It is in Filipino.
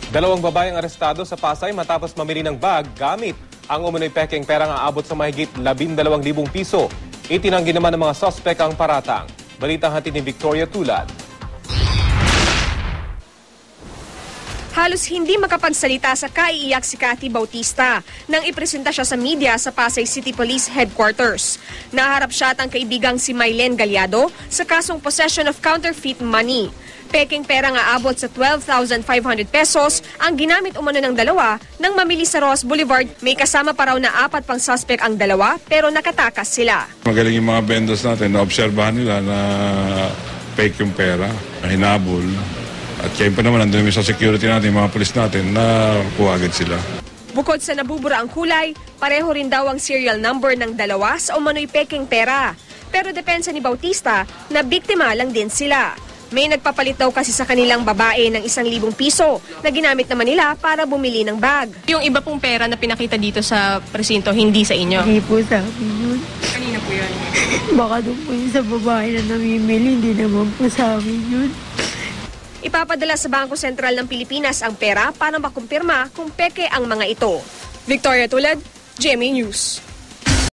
Dalawang babaeng arestado sa Pasay matapos mamili ng bag gamit ang umano'y pekeng perang aabot sa mahigit 12,000 piso. Itinanggi naman ng mga sospek ang paratang. Balitang hatid ni Victoria Tulad. Halos hindi makapagsalita sa kaiiyak si Cathy Bautista nang ipresenta siya sa media sa Pasay City Police Headquarters. Naharap siya at ang kaibigang si Mylene Gallardo sa kasong possession of counterfeit money. Peking pera nga abot sa 12,500 pesos ang ginamit umano ng dalawa nang mamili sa Ross Boulevard. May kasama pa raw na 4 pang suspect ang dalawa pero nakatakas sila. Magaling yung mga vendors natin, naobserbahan nila na fake yung pera, hinabol. At kaya pa naman, nandun sa security natin, mga polis natin, na kuwagad sila. Bukod sa nabubura ang kulay, pareho rin daw ang serial number ng dalawa sa umano'y peking pera. Pero depensa ni Bautista na biktima lang din sila. May nagpapalit daw kasi sa kanilang babae ng 1,000 piso na ginamit naman nila para bumili ng bag. Yung iba pong pera na pinakita dito sa presinto, hindi sa inyo? Hindi po sa amin yun. Kanina po yun? Baka doon po yun sa babae na namimili, hindi naman po sa amin yun. Ipapadala sa Bangko Sentral ng Pilipinas ang pera para makumpirma kung peke ang mga ito. Victoria Tulad, GMA News.